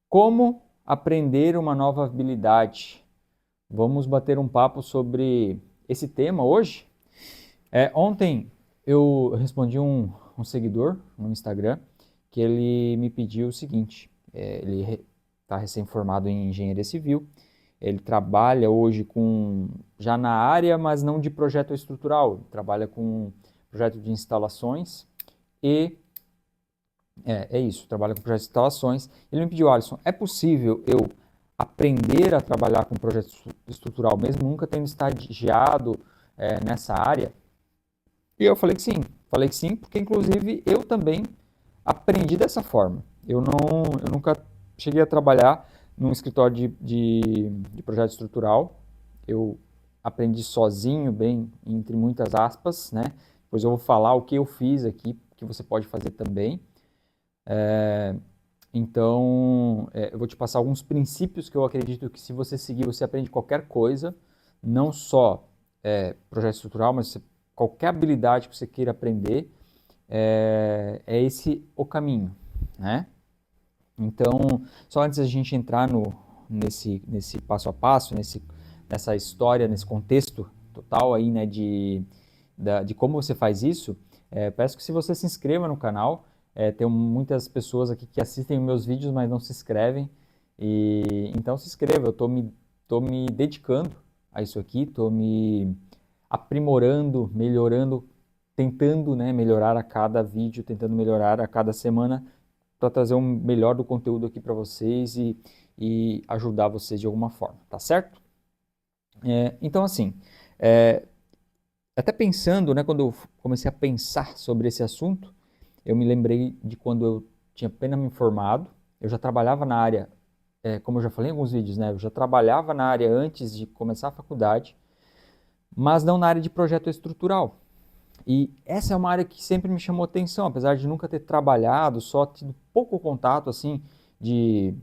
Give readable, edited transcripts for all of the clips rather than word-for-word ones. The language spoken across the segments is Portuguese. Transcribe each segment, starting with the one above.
Como aprender uma nova habilidade? Vamos bater um papo sobre esse tema hoje. Ontem eu respondi um seguidor no Instagram que ele me pediu o seguinte: ele está recém-formado em engenharia civil, ele trabalha hoje já na área, mas não de projeto estrutural, ele trabalha com projeto de instalações e é isso, trabalha com projetos de instalações. Ele me pediu, Alisson, é possível eu aprender a trabalhar com projeto estrutural, mesmo nunca tendo estagiado nessa área? E eu falei que sim, porque inclusive eu também aprendi dessa forma. Eu nunca cheguei a trabalhar num escritório de projeto estrutural, eu aprendi sozinho, bem, entre muitas aspas, né? Depois eu vou falar o que eu fiz aqui, que você pode fazer também. Eu vou te passar alguns princípios que eu acredito que se você seguir, você aprende qualquer coisa, não só projeto estrutural, mas qualquer habilidade que você queira aprender, é esse o caminho, né? Então, só antes da gente entrar nesse passo a passo, nessa história, nesse contexto total aí, né, de como você faz isso, peço que se você se inscreva no canal. Tem muitas pessoas aqui que assistem meus vídeos, mas não se inscrevem. Então se inscreva, tô me dedicando a isso aqui, tô me aprimorando, melhorando, tentando, né, melhorar a cada vídeo, tentando melhorar a cada semana para trazer um melhor do conteúdo aqui para vocês e ajudar vocês de alguma forma, tá certo? Então assim, é, até pensando, né, quando eu comecei a pensar sobre esse assunto, eu me lembrei de quando eu tinha apenas me formado, eu já trabalhava na área, como eu já falei em alguns vídeos, né, eu já trabalhava na área antes de começar a faculdade, mas não na área de projeto estrutural. E essa é uma área que sempre me chamou atenção, apesar de nunca ter trabalhado, só tido pouco contato assim de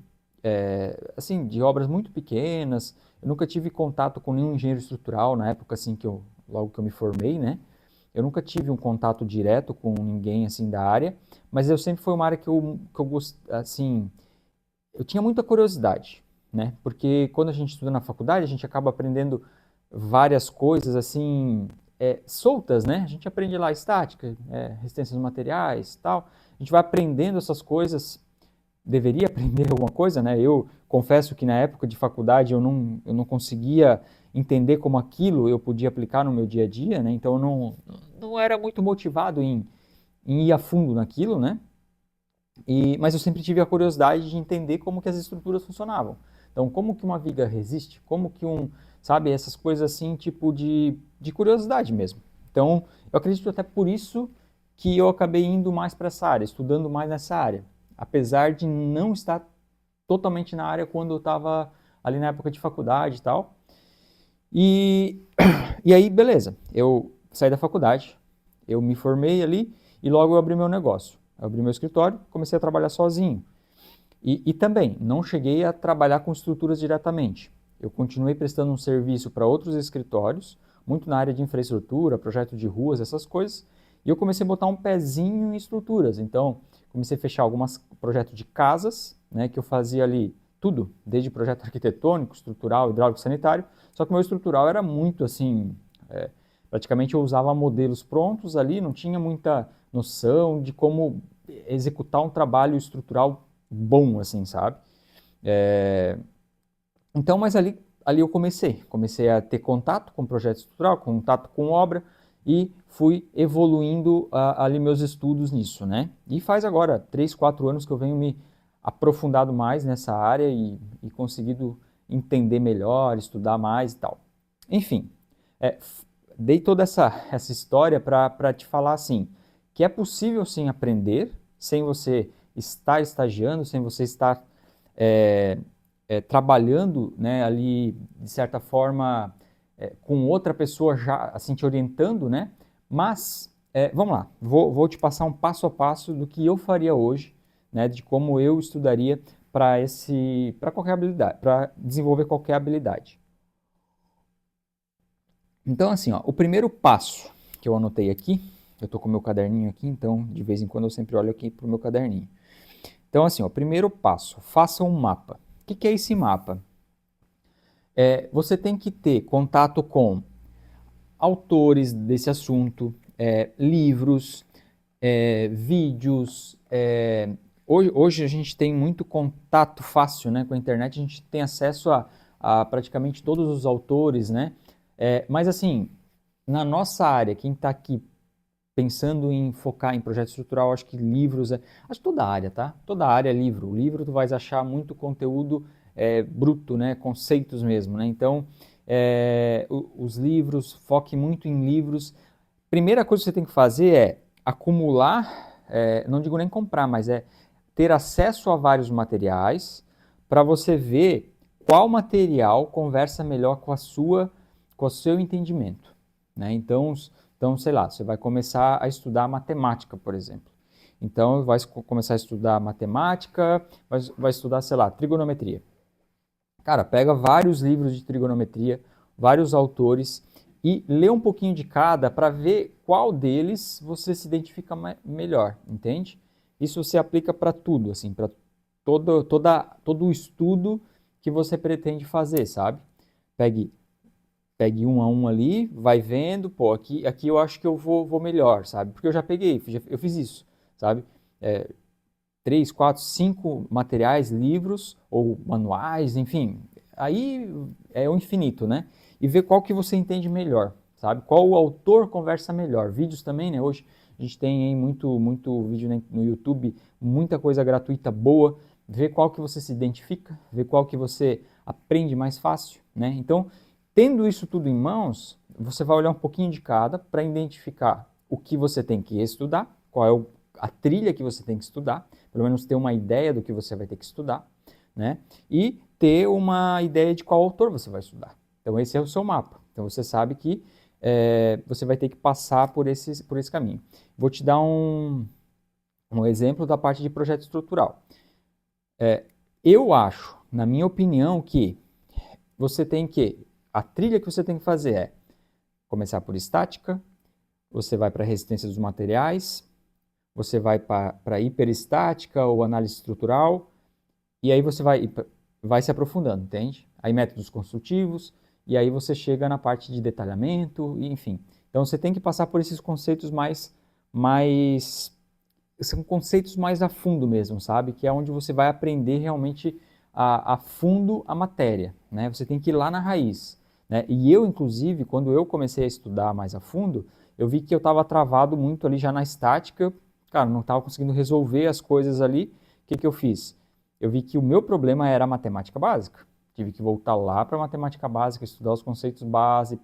de obras muito pequenas. Eu nunca tive contato com nenhum engenheiro estrutural na época assim logo que eu me formei, né? Eu nunca tive um contato direto com ninguém assim da área, mas eu sempre foi uma área que eu assim, eu tinha muita curiosidade, né? Porque quando a gente estuda na faculdade, a gente acaba aprendendo várias coisas assim, soltas, né? A gente aprende lá estática, resistência dos materiais, tal. A gente vai aprendendo essas coisas, deveria aprender alguma coisa, né? Eu confesso que na época de faculdade eu não conseguia entender como aquilo eu podia aplicar no meu dia a dia, né? Então eu não era muito motivado em ir a fundo naquilo, né? Mas eu sempre tive a curiosidade de entender como que as estruturas funcionavam. Então, como que uma viga resiste? Como que sabe, essas coisas assim, tipo de curiosidade mesmo. Então, eu acredito até por isso que eu acabei indo mais para essa área, estudando mais nessa área. Apesar de não estar totalmente na área quando eu estava ali na época de faculdade e tal. E, e aí, beleza, eu saí da faculdade, eu me formei ali e logo eu abri meu negócio. Eu abri meu escritório, comecei a trabalhar sozinho. E também, não cheguei a trabalhar com estruturas diretamente. Eu continuei prestando um serviço para outros escritórios, muito na área de infraestrutura, projeto de ruas, essas coisas, e eu comecei a botar um pezinho em estruturas. Então, comecei a fechar alguns projetos de casas, né, que eu fazia ali tudo, desde projeto arquitetônico, estrutural, hidráulico, sanitário, só que o meu estrutural era muito assim, praticamente eu usava modelos prontos ali, não tinha muita noção de como executar um trabalho estrutural bom, assim, sabe? É, então, mas ali eu comecei a ter contato com o projeto estrutural, contato com obra e fui evoluindo ali meus estudos nisso, né? E faz agora 3, 4 anos que eu venho me aprofundado mais nessa área e conseguido entender melhor, estudar mais e tal. Enfim, é, dei toda essa história para te falar assim, que é possível sim aprender sem você estar estagiando, sem você estar é, trabalhando, né, ali de certa forma com outra pessoa já assim te orientando, né? Mas vamos lá, vou te passar um passo a passo do que eu faria hoje, né, de como eu estudaria para qualquer habilidade, para desenvolver qualquer habilidade. Então, assim, ó, o primeiro passo que eu anotei aqui, eu estou com o meu caderninho aqui, então de vez em quando eu sempre olho aqui para o meu caderninho. Então, assim, o primeiro passo, faça um mapa. O que é esse mapa? Você tem que ter contato com autores desse assunto, livros, vídeos. Hoje a gente tem muito contato fácil, né, com a internet, a gente tem acesso a praticamente todos os autores, né? Mas assim, na nossa área, quem está aqui pensando em focar em projeto estrutural, acho que livros, acho que toda área, tá? Toda área é livro. O livro tu vais achar muito conteúdo bruto, né? Conceitos mesmo, né? Então, os livros, foque muito em livros. Primeira coisa que você tem que fazer é acumular, não digo nem comprar, mas ter acesso a vários materiais para você ver qual material conversa melhor com com o seu entendimento, né? Então, sei lá, você vai começar a estudar matemática, por exemplo. Então, vai começar a estudar matemática, vai estudar, sei lá, trigonometria. Cara, pega vários livros de trigonometria, vários autores e lê um pouquinho de cada para ver qual deles você se identifica melhor, entende? Isso você aplica para tudo, assim, para todo o estudo que você pretende fazer, sabe? Pegue um a um ali, vai vendo, pô, aqui eu acho que eu vou melhor, sabe? Porque eu já peguei, eu fiz isso, sabe? 3, 4, 5 materiais, livros ou manuais, enfim, aí é o infinito, né? E ver qual que você entende melhor, sabe? Qual o autor conversa melhor. Vídeos também, né? Hoje a gente tem aí muito vídeo no YouTube, muita coisa gratuita boa. Ver qual que você se identifica, ver qual que você aprende mais fácil, né? Então, tendo isso tudo em mãos, você vai olhar um pouquinho de cada para identificar o que você tem que estudar, qual é a trilha que você tem que estudar, pelo menos ter uma ideia do que você vai ter que estudar, né? E ter uma ideia de qual autor você vai estudar. Então esse é o seu mapa. Então você sabe que você vai ter que passar por esse caminho. Vou te dar um exemplo da parte de projeto estrutural. Eu acho, na minha opinião, que a trilha que você tem que fazer é começar por estática, você vai para a resistência dos materiais, você vai para hiperestática ou análise estrutural, e aí você vai se aprofundando, entende? Aí métodos construtivos, e aí você chega na parte de detalhamento, enfim. Então você tem que passar por esses conceitos são conceitos mais a fundo mesmo, sabe? Que é onde você vai aprender realmente a fundo a matéria, né? Você tem que ir lá na raiz, né? E eu, inclusive, quando eu comecei a estudar mais a fundo, eu vi que eu estava travado muito ali já na estática, cara, não estava conseguindo resolver as coisas ali. O que eu fiz? Eu vi que o meu problema era a matemática básica. Tive que voltar lá para a matemática básica, estudar os conceitos base,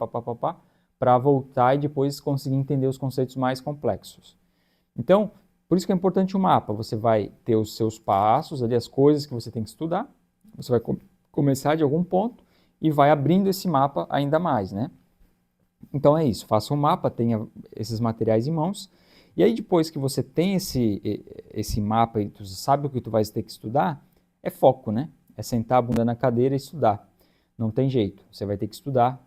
para voltar e depois conseguir entender os conceitos mais complexos. Então, por isso que é importante o mapa. Você vai ter os seus passos, ali as coisas que você tem que estudar. Você vai começar de algum ponto e vai abrindo esse mapa ainda mais, né? Então é isso, faça um mapa, tenha esses materiais em mãos, e aí depois que você tem esse mapa e tu sabe o que tu vai ter que estudar, é foco, né? É sentar a bunda na cadeira e estudar. Não tem jeito, você vai ter que estudar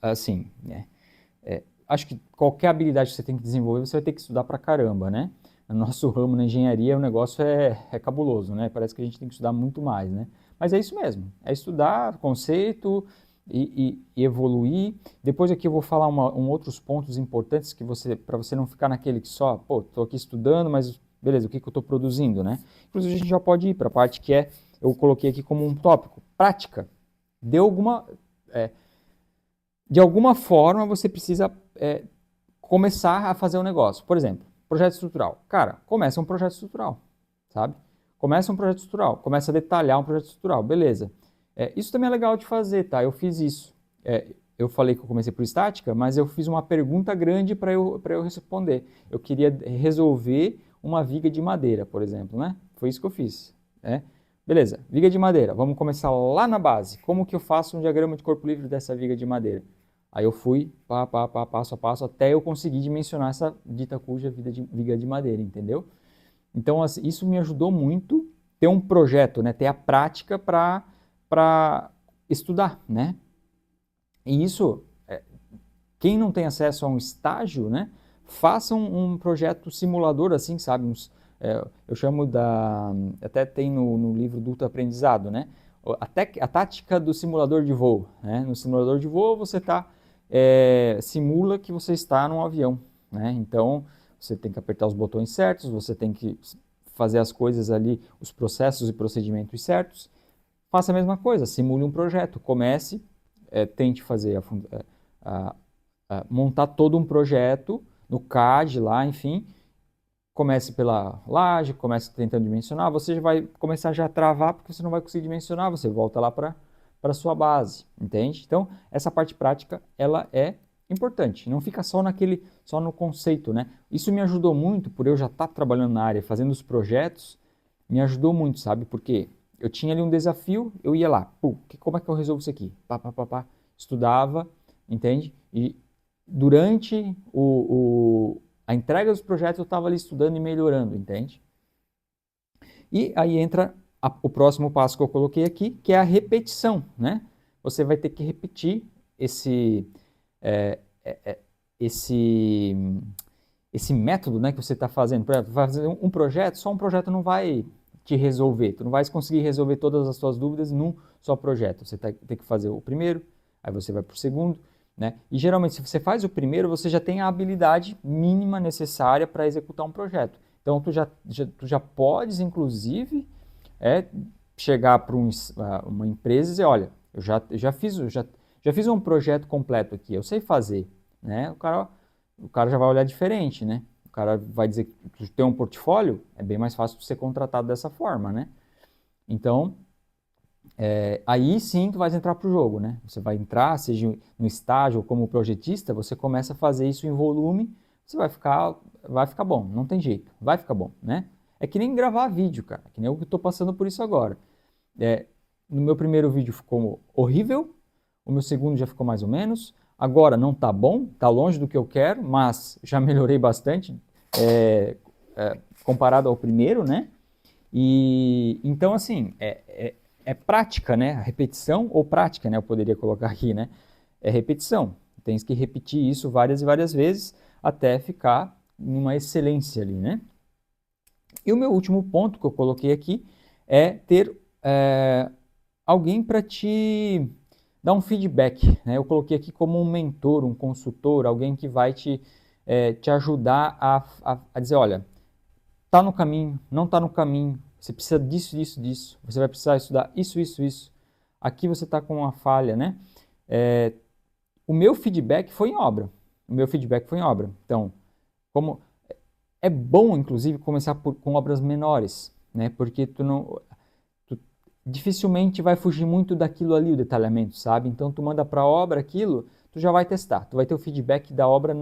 assim, né? Acho que qualquer habilidade que você tem que desenvolver, você vai ter que estudar pra caramba, né? No nosso ramo, na engenharia, o negócio é cabuloso, né? Parece que a gente tem que estudar muito mais, né? Mas é isso mesmo, é estudar conceito e evoluir. Depois aqui eu vou falar outros pontos importantes que para você não ficar naquele que só, pô, tô aqui estudando, mas beleza, o que eu estou produzindo, né? Inclusive a gente já pode ir para a parte que eu coloquei aqui como um tópico, prática. De alguma forma você precisa começar a fazer um negócio. Por exemplo, projeto estrutural. Cara, começa um projeto estrutural, sabe? Começa um projeto estrutural, começa a detalhar um projeto estrutural, beleza. Isso também é legal de fazer, tá? Eu fiz isso. Eu falei que eu comecei por estática, mas eu fiz uma pergunta grande para eu responder. Eu queria resolver uma viga de madeira, por exemplo, né? Foi isso que eu fiz. Beleza, viga de madeira. Vamos começar lá na base. Como que eu faço um diagrama de corpo livre dessa viga de madeira? Aí eu fui, passo a passo, até eu conseguir dimensionar essa dita cuja viga de madeira, entendeu? Então, assim, isso me ajudou muito, ter um projeto, né? Ter a prática para estudar, né? E isso, quem não tem acesso a um estágio, né? Faça um projeto simulador, assim, sabe? Eu chamo até tem no livro do Aprendizado, né? A tática do simulador de voo, né? No simulador de voo você simula que você está num avião, né? Então você tem que apertar os botões certos, você tem que fazer as coisas ali, os processos e procedimentos certos. Faça a mesma coisa, simule um projeto, comece, tente fazer montar todo um projeto no CAD lá, enfim. Comece pela laje, comece tentando dimensionar, você já vai começar já a travar porque você não vai conseguir dimensionar, você volta lá para a sua base, entende? Então, essa parte prática, ela é importante, não fica só no conceito, né? Isso me ajudou muito, por eu já estar trabalhando na área, fazendo os projetos, me ajudou muito, sabe? Porque eu tinha ali um desafio, eu ia lá, como é que eu resolvo isso aqui? Estudava, entende? E durante a entrega dos projetos eu estava ali estudando e melhorando, entende? E aí entra o próximo passo que eu coloquei aqui, que é a repetição, né? Você vai ter que repetir esse método, né, que você está fazendo. Por exemplo, fazer um projeto, só um projeto não vai te resolver. Tu não vai conseguir resolver todas as suas dúvidas num só projeto. Você tem que fazer o primeiro, aí você vai para o segundo, né? E geralmente, se você faz o primeiro, você já tem a habilidade mínima necessária para executar um projeto. Então, tu já podes, inclusive, chegar para uma empresa e dizer, olha, eu já fiz um projeto completo aqui, eu sei fazer, né? O cara já vai olhar diferente, né? O cara vai dizer que tu tem um portfólio, é bem mais fácil de ser contratado dessa forma, né? Então, aí sim tu vai entrar para o jogo, né? Você vai entrar, seja no estágio ou como projetista, você começa a fazer isso em volume, você vai ficar bom, não tem jeito, vai ficar bom, né? É que nem gravar vídeo, cara, que nem eu que estou passando por isso agora. No meu primeiro vídeo ficou horrível, o meu segundo já ficou mais ou menos, agora não tá bom, tá longe do que eu quero, mas já melhorei bastante comparado ao primeiro, né? E então assim, é prática, né? Repetição ou prática, né? Eu poderia colocar aqui, né? É repetição. Tens que repetir isso várias e várias vezes até ficar numa excelência ali, né? E o meu último ponto que eu coloquei aqui é ter alguém para te dar um feedback, né? Eu coloquei aqui como um mentor, um consultor, alguém que vai te ajudar a dizer, olha, tá no caminho, não tá no caminho, você precisa disso, disso, disso, você vai precisar estudar isso, isso, isso. Aqui você está com uma falha, né? O meu feedback foi em obra. O meu feedback foi em obra. Então, como é bom, inclusive, começar com obras menores, né? Porque tu dificilmente vai fugir muito daquilo ali, o detalhamento, sabe? Então, tu manda para a obra aquilo, tu já vai testar, tu vai ter o feedback da obra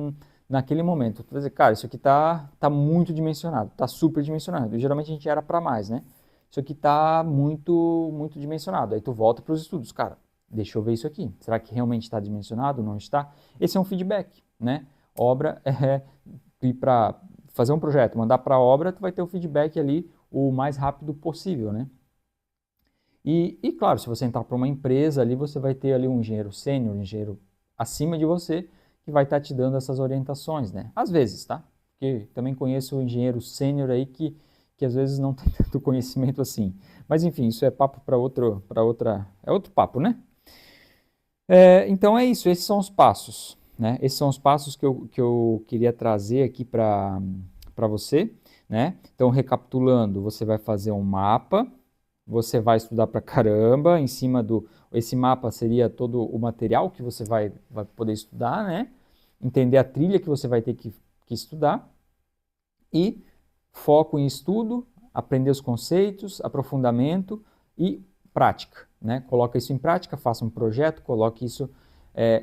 naquele momento. Tu vai dizer, cara, isso aqui tá muito dimensionado, tá super dimensionado. E, geralmente a gente era para mais, né? Isso aqui tá muito, muito dimensionado. Aí tu volta para os estudos, cara, deixa eu ver isso aqui. Será que realmente está dimensionado? Não está? Esse é um feedback, né? Obra ir para fazer um projeto, mandar para a obra, tu vai ter o feedback ali o mais rápido possível, né? E claro, se você entrar para uma empresa ali, você vai ter ali um engenheiro sênior, um engenheiro acima de você, que vai estar te dando essas orientações, né? Às vezes, tá? Porque também conheço um engenheiro sênior aí que às vezes não tem tanto conhecimento assim. Mas enfim, isso é papo para outro papo, né? Então é isso, esses são os passos, né? Esses são os passos que eu queria trazer aqui para você, né? Então, recapitulando, você vai fazer um mapa, você vai estudar pra caramba, em cima esse mapa seria todo o material que você vai poder estudar, né? Entender a trilha que você vai ter que estudar e foco em estudo, aprender os conceitos, aprofundamento e prática, né? Coloca isso em prática, faça um projeto, coloque isso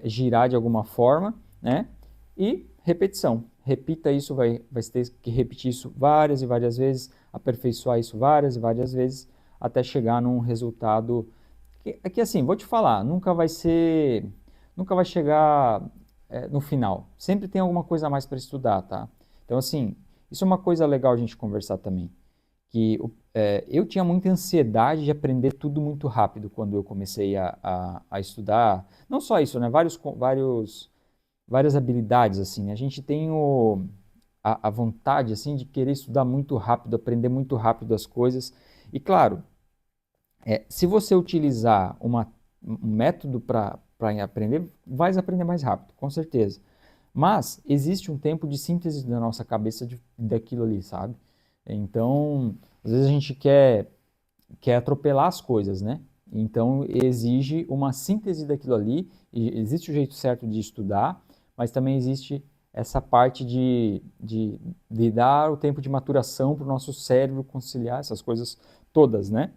girar de alguma forma, né? E repetição. Repita isso, vai ter que repetir isso várias e várias vezes, aperfeiçoar isso várias e várias vezes, até chegar num resultado que assim, vou te falar, nunca vai chegar no final. Sempre tem alguma coisa a mais para estudar, tá? Então assim, isso é uma coisa legal a gente conversar também, que eu tinha muita ansiedade de aprender tudo muito rápido quando eu comecei a estudar. Não só isso, né? Várias habilidades, assim. A gente tem a vontade assim de querer estudar muito rápido, aprender muito rápido as coisas. E claro, se você utilizar um método para aprender, vai aprender mais rápido, com certeza. Mas existe um tempo de síntese da nossa cabeça daquilo ali, sabe? Então, às vezes a gente quer atropelar as coisas, né? Então, exige uma síntese daquilo ali. E existe o jeito certo de estudar, mas também existe essa parte de dar o tempo de maturação para o nosso cérebro conciliar essas coisas todas, né?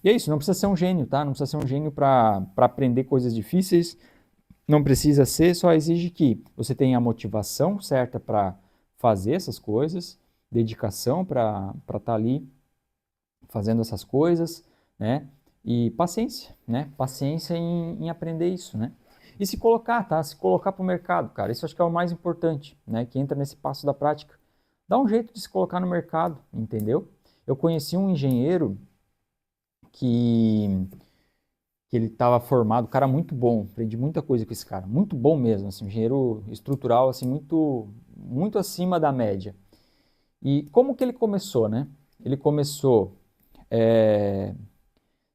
E é isso, não precisa ser um gênio, tá? Não precisa ser um gênio para aprender coisas difíceis, não precisa ser, só exige que você tenha a motivação certa para fazer essas coisas, dedicação para estar ali fazendo essas coisas, né? E paciência, né? Paciência em aprender isso, né? E se colocar, tá? Se colocar para o mercado, cara. Isso acho que é o mais importante, né? Que entra nesse passo da prática. Dá um jeito de se colocar no mercado, entendeu? Eu conheci um engenheiro que ele estava formado, cara muito bom, aprendi muita coisa com esse cara, muito bom mesmo, assim, um engenheiro estrutural, assim, muito acima da média. E como que ele começou, né? Ele começou é,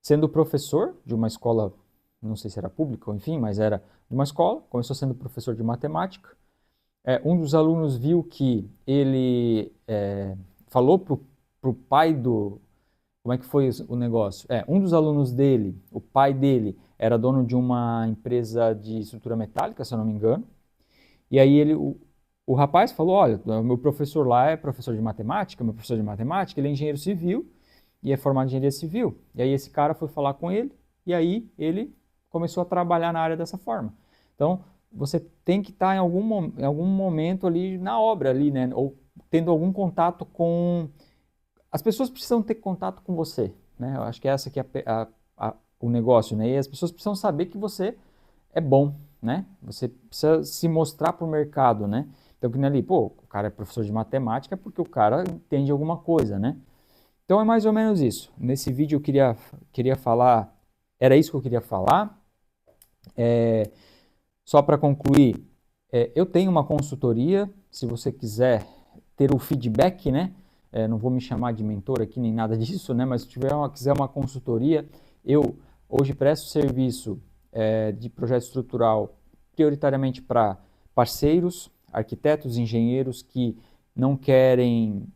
sendo professor de uma escola, não sei se era pública ou enfim, mas era de uma escola, começou sendo professor de matemática. Um dos alunos viu que ele falou pro pai do, como é que foi o negócio? Um dos alunos dele, o pai dele, era dono de uma empresa de estrutura metálica, se eu não me engano. E aí o rapaz falou, olha, o meu professor lá é professor de matemática, meu professor de matemática, ele é engenheiro civil e é formado em engenharia civil. E aí esse cara foi falar com ele e aí ele começou a trabalhar na área dessa forma. Então, você tem que estar em algum momento ali na obra ali, né? Ou tendo algum contato com as pessoas precisam ter contato com você, né? Eu acho que essa que é o negócio, né? E as pessoas precisam saber que você é bom, né? Você precisa se mostrar para o mercado, né? Então, que nem ali, pô, o cara é professor de matemática porque o cara entende alguma coisa, né? Então é mais ou menos isso. Nesse vídeo eu queria falar, era isso que eu queria falar. Só para concluir, eu tenho uma consultoria, se você quiser ter o feedback, né? Não vou me chamar de mentor aqui nem nada disso, né? Mas se quiser uma consultoria, eu hoje presto serviço de projeto estrutural prioritariamente para parceiros, arquitetos, engenheiros que não querem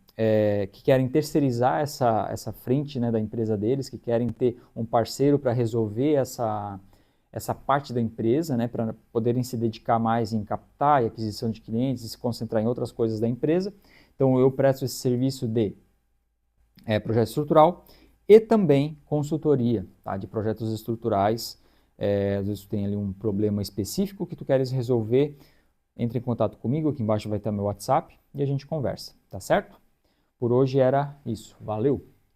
que querem terceirizar essa frente, né, da empresa deles, que querem ter um parceiro para resolver essa parte da empresa, né, para poderem se dedicar mais em captar e aquisição de clientes e se concentrar em outras coisas da empresa. Então, eu presto esse serviço de projeto estrutural e também consultoria, tá, de projetos estruturais. Às vezes tu tem ali um problema específico que tu queres resolver, entre em contato comigo, aqui embaixo vai estar meu WhatsApp e a gente conversa, tá certo? Por hoje era isso. Valeu!